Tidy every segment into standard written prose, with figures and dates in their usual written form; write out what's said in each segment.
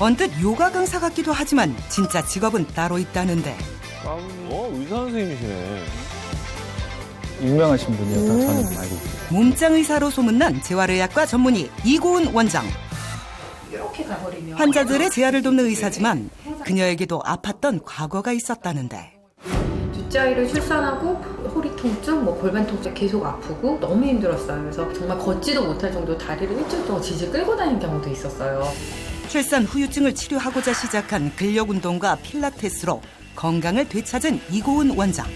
언뜻 요가 강사 같기도 하지만 진짜 직업은 따로 있다는데. 의사 선생님이시네. 유명하신 분이어서 저는 알고 있어요. 몸짱 의사로 소문난 재활의학과 전문의 이고은 원장. 이렇게 가버리면 환자들의 재활을 돕는 의사지만 그녀에게도 아팠던 과거가 있었다는데. 둘째 아이를 출산하고 허리 통증, 골반 통증 계속 아프고 너무 힘들었어요. 그래서 정말 걷지도 못할 정도 다리를 일주일 동안 질질 끌고 다니는 경우도 있었어요. 출산 후유증을 치료하고자 시작한 근력 운동과 필라테스로 건강을 되찾은 이고은 원장.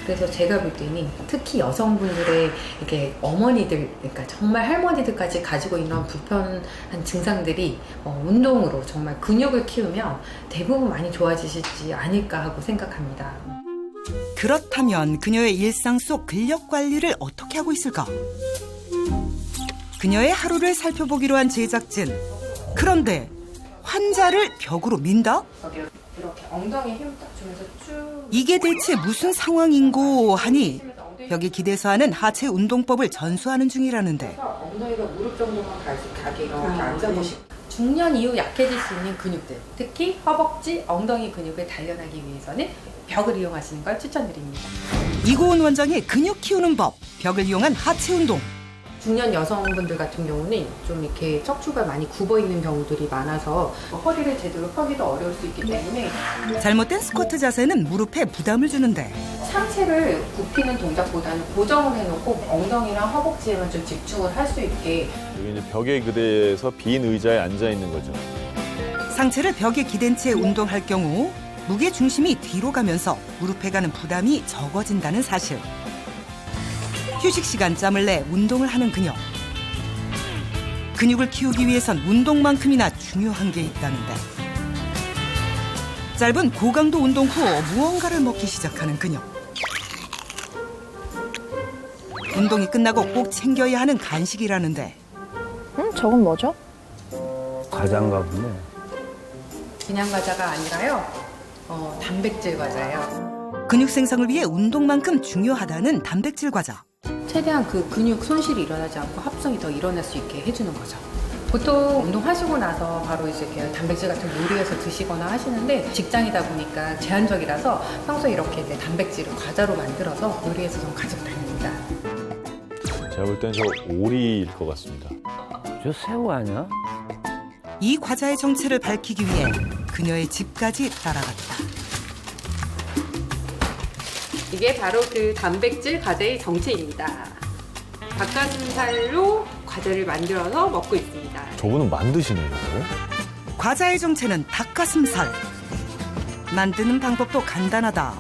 그래서 제가 볼 때는 특히 여성분들의 이렇게 어머니들, 그러니까 정말 할머니들까지 가지고 있는 불편한 증상들이 운동으로 정말 근육을 키우면 대부분 많이 좋아지시지 않을까 하고 생각합니다. 그렇다면 그녀의 일상 속 근력 관리를 어떻게 하고 있을까? 그녀의 하루를 살펴보기로 한 제작진. 그런데 환자를 벽으로 민다? 이렇게 엉덩이에 힘 딱 주면서 쭉. 이게 대체 무슨 상황인고 하니 벽에 기대서 하는 하체 운동법을 전수하는 중이라는데. 엉덩이가 무릎 정도만 가게 이렇게 앉아보시고. 중년 이후 약해질 수 있는 근육들, 특히 허벅지, 엉덩이 근육을 단련하기 위해서는 벽을 이용하시는 걸 추천드립니다. 이고은 원장의 근육 키우는 법, 벽을 이용한 하체 운동. 중년 여성분들 같은 경우는 좀 이렇게 척추가 많이 굽어 있는 경우들이 많아서 허리를 제대로 펴기도 어려울 수 있기 때문에 잘못된 스쿼트 자세는 무릎에 부담을 주는데. 상체를 굽히는 동작보다는 고정을 해놓고 엉덩이랑 허벅지에만 좀 집중을 할 수 있게. 여기 이제 벽에 기대서 빈 의자에 앉아 있는 거죠. 상체를 벽에 기댄 채 운동할 경우 무게 중심이 뒤로 가면서 무릎에 가는 부담이 적어진다는 사실. 휴식 시간 짬을 내 운동을 하는 그녀. 근육을 키우기 위해선 운동만큼이나 중요한 게 있다는데. 짧은 고강도 운동 후 무언가를 먹기 시작하는 그녀. 운동이 끝나고 꼭 챙겨야 하는 간식이라는데. 저건 뭐죠? 과자인가 보네. 그냥 과자가 아니라요. 단백질 과자예요. 근육 생성을 위해 운동만큼 중요하다는 단백질 과자. 최대한 그 근육 손실이 일어나지 않고 합성이 더 일어날 수 있게 해주는 거죠. 보통 운동하시고 나서 바로 이제 이렇게 단백질 같은 거 요리해서 드시거나 하시는데 직장이다 보니까 제한적이라서 평소에 이렇게 이제 단백질을 과자로 만들어서 요리해서 좀 가지고 다닙니다. 제가 볼 땐 저 오리일 것 같습니다. 저 새우 아니야? 이 과자의 정체를 밝히기 위해 그녀의 집까지 따라갔다. 이게 바로 그 단백질 과자의 정체입니다. 닭가슴살로 과자를 만들어서 먹고 있습니다. 저분은 만드시네요, 이거를? 과자의 정체는 닭가슴살. 만드는 방법도 간단하다.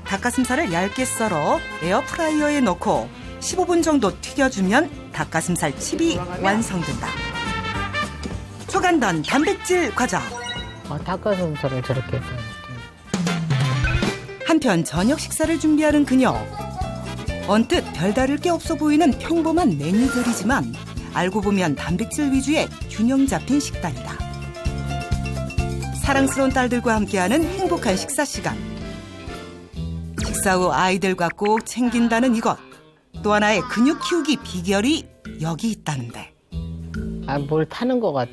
닭가슴살을 얇게 썰어 에어프라이어에 넣고 15분 정도 튀겨주면 닭가슴살 칩이 완성된다. 초간단 단백질 과자. 닭가슴살을 저렇게 해서. 한편 저녁 식사를 준비하는 그녀. 언뜻 별다를 게 없어 보이는 평범한 메뉴들이지만 알고 보면 단백질 위주의 균형 잡힌 식단이다. 사랑스러운 딸들과 함께하는 행복한 식사 시간. 식사 후 아이들과 꼭 챙긴다는 이것. 또 하나의 근육 키우기 비결이 여기 있다는데. 뭘 타는 것 같아.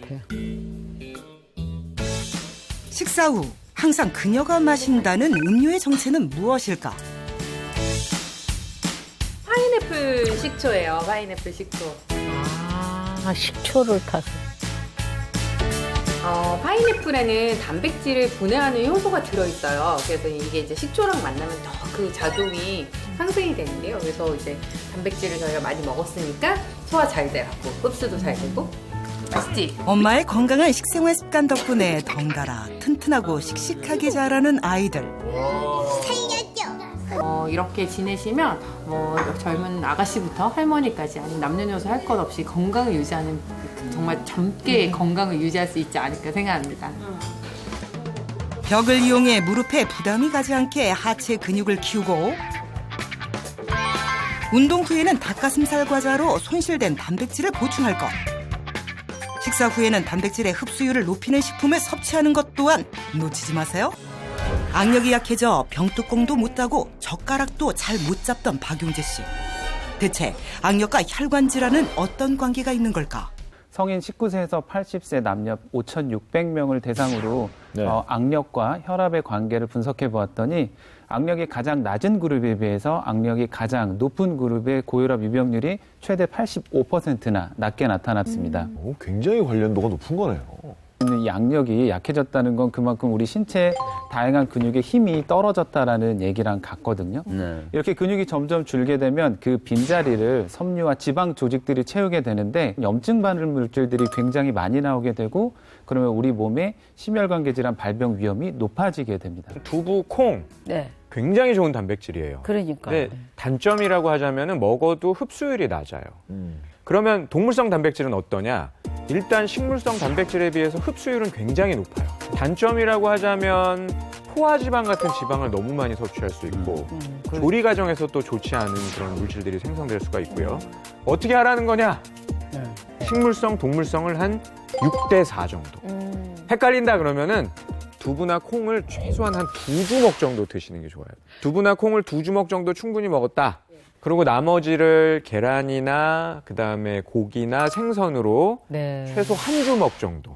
식사 후 항상 그녀가 마신다는 음료의 정체는 무엇일까? 파인애플 식초예요. 파인애플 식초. 식초를 타서. 파인애플에는 단백질을 분해하는 효소가 들어있어요. 그래서 이게 이제 식초랑 만나면 더 그 작용이 상승이 되는데요. 그래서 이제 단백질을 저희가 많이 먹었으니까 소화 잘 되고 흡수도 잘 되고. 맛있지? 엄마의 건강한 식생활 습관 덕분에 덩달아 튼튼하고 씩씩하게 자라는 아이들. 이렇게 지내시면 젊은 아가씨부터 할머니까지 아니면 남녀노소 할 것 없이 건강을 유지하는 정말 젊게 건강을 유지할 수 있지 않을까 생각합니다. 벽을 이용해 무릎에 부담이 가지 않게 하체 근육을 키우고 운동 후에는 닭가슴살 과자로 손실된 단백질을 보충할 것. 식사 후에는 단백질의 흡수율을 높이는 식품을 섭취하는 것 또한 놓치지 마세요. 악력이 약해져 병뚜껑도 못 따고 젓가락도 잘 못 잡던 박용재 씨. 대체 악력과 혈관 질환은 어떤 관계가 있는 걸까? 성인 19세에서 80세 남녀 5,600명을 대상으로 네. 악력과 혈압의 관계를 분석해 보았더니 악력이 가장 낮은 그룹에 비해서 악력이 가장 높은 그룹의 고혈압 유병률이 최대 85%나 낮게 나타났습니다. 굉장히 관련도가 높은 거네요. 이 악력이 약해졌다는 건 그만큼 우리 신체 다양한 근육의 힘이 떨어졌다라는 얘기랑 같거든요. 네. 이렇게 근육이 점점 줄게 되면 그 빈자리를 섬유와 지방 조직들이 채우게 되는데 염증 반응 물질들이 굉장히 많이 나오게 되고 그러면 우리 몸에 심혈관계 질환 발병 위험이 높아지게 됩니다. 두부, 콩 네. 굉장히 좋은 단백질이에요. 그러니까. 근데 단점이라고 하자면은 먹어도 흡수율이 낮아요. 그러면 동물성 단백질은 어떠냐? 일단 식물성 단백질에 비해서 흡수율은 굉장히 높아요. 단점이라고 하자면 포화지방 같은 지방을 너무 많이 섭취할 수 있고 조리 과정에서 또 좋지 않은 그런 물질들이 생성될 수가 있고요. 어떻게 하라는 거냐? 식물성, 동물성을 한 6대4 정도. 헷갈린다 그러면은 두부나 콩을 최소한 한 2주먹 정도 드시는 게 좋아요. 두부나 콩을 2주먹 정도 충분히 먹었다. 그리고 나머지를 계란이나 그다음에 고기나 생선으로 네. 최소 1주먹 정도.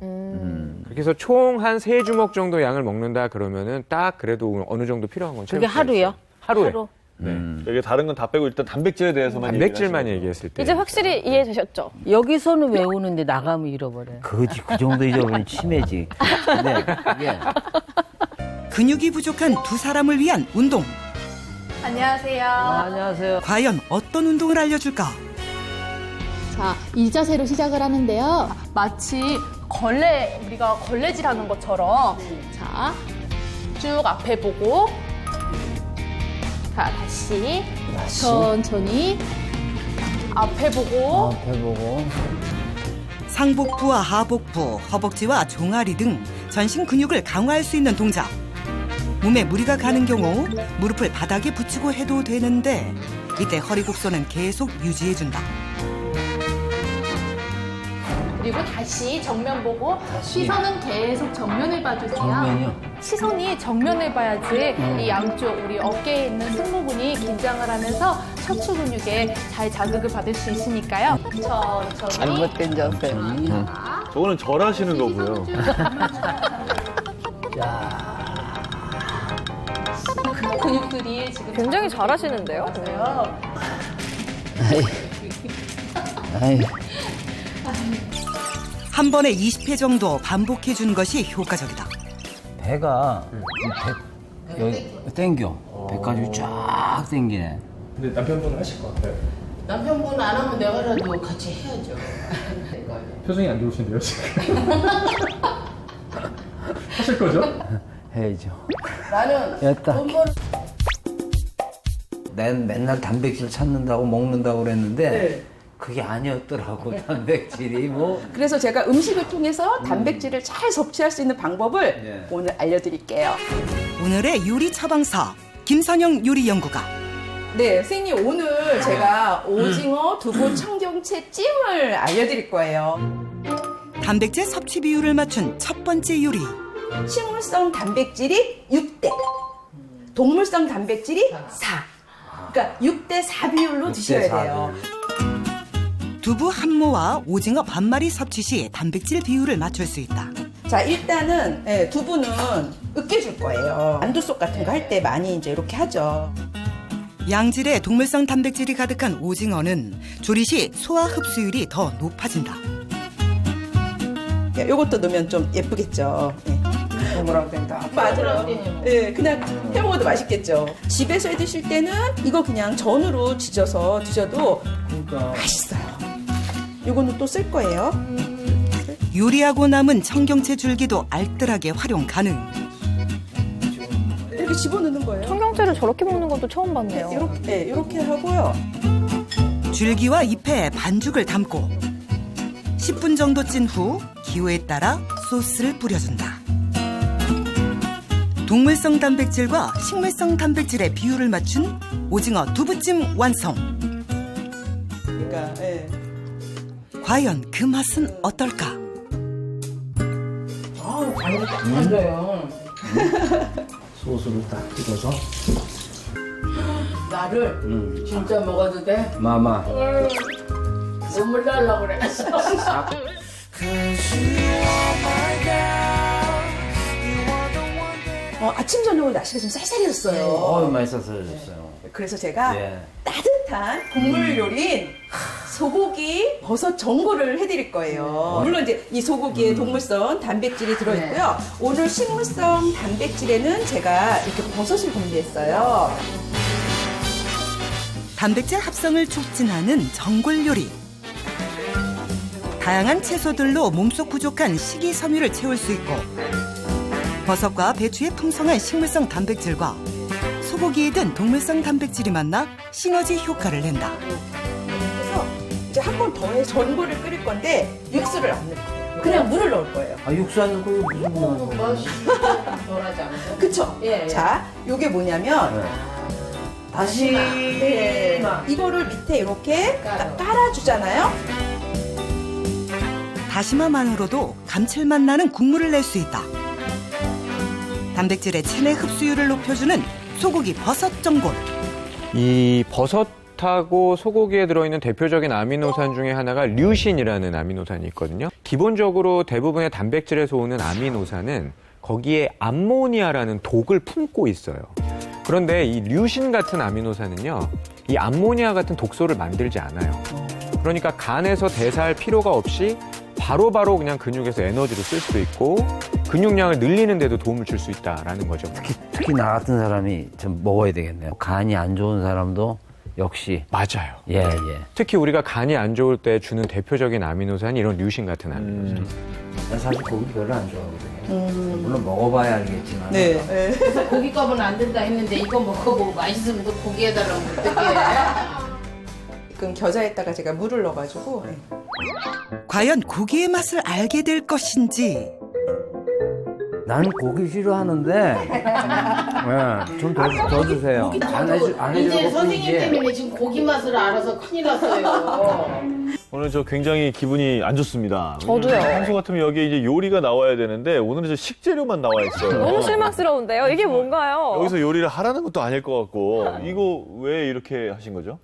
그렇게 해서 총 한 3주먹 정도 양을 먹는다 그러면은 딱 그래도 어느 정도 필요한 건 그게 채울 수가 하루요? 있어요. 하루에. 하루. 네. 여기 다른 건 다 빼고 일단 단백질에 대해서만 단백질만 얘기했을 때. 이제 확실히 이해되셨죠? 여기서는 외우는데 나가면 잃어버려요. 그지 그 정도 잊어버리면 치매지. 근데 그게 근육이 부족한 두 사람을 위한 운동. 안녕하세요. 안녕하세요. 과연 어떤 운동을 알려줄까? 자, 이 자세로 시작을 하는데요. 마치 우리가 걸레질 하는 것처럼. 자, 쭉 앞에 보고. 자, 다시. 천천히. 앞에 보고. 해보고. 상복부와 하복부, 허벅지와 종아리 등 전신 근육을 강화할 수 있는 동작. 몸에 무리가 가는 경우 무릎을 바닥에 붙이고 해도 되는데 이때 허리 곡선은 계속 유지해준다. 그리고 다시 정면 보고 시선은 계속 정면을 봐주세요. 정면이요? 시선이 정면을 봐야지 이 양쪽 우리 어깨에 있는 승모근이 긴장을 하면서 척추 근육에 잘 자극을 받을 수 있으니까요. 천천히. 잘못된 자세. 저거는 절하시는 거고요. 근육들이 지금 굉장히 잘하시는데요? 있어요. 아이, 한 번에 20회 정도 반복해주는 것이 효과적이다. 배가 여기 땡겨. 배까지 쫙 땡기네. 남편분 안 하면 내가라도 같이 해야죠. 표정이 안 좋으신데요, 지금? 하실 거죠? 해야죠. 나는 됐다. 돈 벌... 난 맨날 단백질 찾는다고 먹는다고 그랬는데 그게 아니었더라고. 단백질이 뭐. 그래서 제가 음식을 통해서 단백질을 잘 섭취할 수 있는 방법을 네. 오늘 알려드릴게요. 오늘의 요리 처방사 김선영 요리연구가 네, 선생님 오늘 제가 오징어, 두부, 청경채 찜을 알려드릴 거예요. 단백질 섭취 비율을 맞춘 첫 번째 요리. 식물성 단백질이 6대, 동물성 단백질이 4. 그러니까 6대4 비율로 드셔야 돼요. 두부 한 모와 오징어 반 마리 섭취 시 단백질 비율을 맞출 수 있다. 자, 일단은 두부는 으깨줄 거예요. 만두속 같은 거 할 때 많이 이제 이렇게 하죠. 양질의 동물성 단백질이 가득한 오징어는 조리 시 소화 흡수율이 더 높아진다. 요것도 넣으면 좀 예쁘겠죠. 동그랗게 된다. 맞아요. 네, 그냥 해 먹어도 맛있겠죠. 집에서 해 드실 때는 이거 그냥 전으로 지져서 드셔도 맛있어요. 요거는 또 쓸 거예요. 요리하고 남은 청경채 줄기도 알뜰하게 활용 가능. 이렇게 집어넣는 거예요. 청경채를 저렇게 먹는 것도 처음 봤네요. 이렇게 하고요. 줄기와 잎에 반죽을 담고 10분 정도 찐 후 기호에 따라 소스를 뿌려준다. 동물성 단백질과 식물성 단백질의 비율을 맞춘 오징어 두부찜 완성. 그러니까 과연 그 맛은 어떨까? 맞아요. 소스를 딱 찍어서. 나를 진짜 먹어도 돼? 마마. 눈물 날라 그래. 아침 저녁은 날씨가 좀 쌀쌀해졌어요. 많이 쌀쌀해졌어요. 그래서 제가 예. 따뜻한 국물 요리인 소고기 버섯 전골을 해드릴 거예요. 물론 이제 이 소고기에 동물성 단백질이 들어있고요. 오늘 식물성 단백질에는 제가 이렇게 버섯을 준비했어요. 단백질 합성을 촉진하는 전골 요리. 다양한 채소들로 몸속 부족한 식이섬유를 채울 수 있고 버섯과 배추의 풍성한 식물성 단백질과 소고기에 든 동물성 단백질이 만나 시너지 효과를 낸다. 그래서 이제 한 번 더 해 전골을 끓일 건데 육수를 안 넣을 거예요. 그냥 물을 넣을 거예요. 육수 안 넣고 무슨 덜하지 않으세요? 그쵸? 예. 자, 요게 뭐냐면 다시 이거를 밑에 이렇게 깔아주잖아요. 다시마만으로도 감칠맛 나는 국물을 낼 수 있다. 단백질의 체내 흡수율을 높여주는 소고기 버섯 전골. 이 버섯하고 소고기에 들어있는 대표적인 아미노산 중에 하나가 류신이라는 아미노산이 있거든요. 기본적으로 대부분의 단백질에서 오는 아미노산은 거기에 암모니아라는 독을 품고 있어요. 그런데 이 류신 같은 아미노산은요, 이 암모니아 같은 독소를 만들지 않아요. 그러니까 간에서 대사할 필요가 없이 바로바로 그냥 근육에서 에너지를 쓸 수 있고 근육량을 늘리는 데도 도움을 줄 수 있다라는 거죠. 특히 나 같은 사람이 좀 먹어야 되겠네요. 간이 안 좋은 사람도 역시 맞아요. 예. 특히 우리가 간이 안 좋을 때 주는 대표적인 아미노산이 이런 류신 같은 아미노산. 난 사실 고기 별로 안 좋아하거든요. 물론 먹어봐야 알겠지만. 네. 그래서 고기값은 안 된다 했는데 이거 먹어보고 맛있으면 또 고기 해달라고 어떡해. 지금 겨자에다가 제가 물을 넣어가지고 과연 고기의 맛을 알게 될 것인지. 난 고기 싫어하는데 좀 더 주세요. 안 이제 해줄 선생님 게 때문에 지금 고기 맛을 알아서 큰일 났어요. 오늘 저 굉장히 기분이 안 좋습니다. 저도요. 평소 같으면 여기 이제 요리가 나와야 되는데 오늘은 저 식재료만 나와 있어요. 너무 실망스러운데요? 이게 뭔가요? 여기서 요리를 하라는 것도 아닐 것 같고 이거 왜 이렇게 하신 거죠?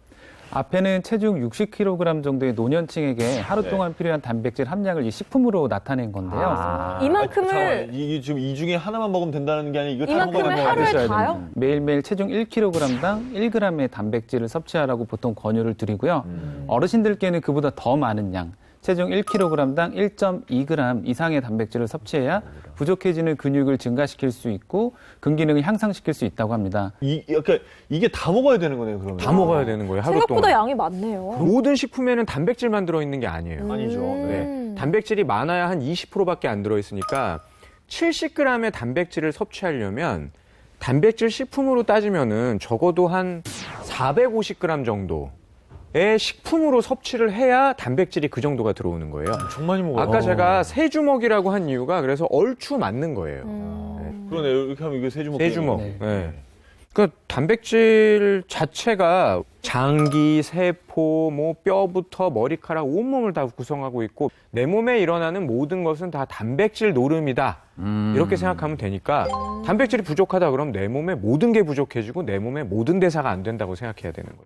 앞에는 체중 60kg 정도의 노년층에게 하루 동안 필요한 단백질 함량을 이 식품으로 나타낸 건데요. 이만큼을 이게 지금 이 중에 하나만 먹으면 된다는 게 아니라 이거 다 이만큼을 먹어야 하루에 되는 다요? 매일매일 체중 1kg당 1g의 단백질을 섭취하라고 보통 권유를 드리고요. 어르신들께는 그보다 더 많은 양, 체중 1kg당 1.2g 이상의 단백질을 섭취해야 부족해지는 근육을 증가시킬 수 있고 근기능을 향상시킬 수 있다고 합니다. 그러니까 이게 다 먹어야 되는 거네요, 그러면. 다 먹어야 되는 거예요, 하루 생각보다 동안. 양이 많네요. 모든 식품에는 단백질만 들어있는 게 아니에요. 아니죠. 네. 단백질이 많아야 한 20%밖에 안 들어있으니까 70g의 단백질을 섭취하려면 단백질 식품으로 따지면은 적어도 한 450g 정도. 의 식품으로 섭취를 해야 단백질이 그 정도가 들어오는 거예요. 엄청 많이 먹어요. 아까 제가 세 주먹이라고 한 이유가 그래서 얼추 맞는 거예요. 그러네. 이렇게 하면 이거 세 주먹. 세 주먹. 네. 네. 그러니까 단백질 자체가 장기, 세포, 뭐 뼈부터 머리카락 온몸을 다 구성하고 있고 내 몸에 일어나는 모든 것은 다 단백질 노름이다. 이렇게 생각하면 되니까 단백질이 부족하다 그러면 내 몸에 모든 게 부족해지고 내 몸에 모든 대사가 안 된다고 생각해야 되는 거예요.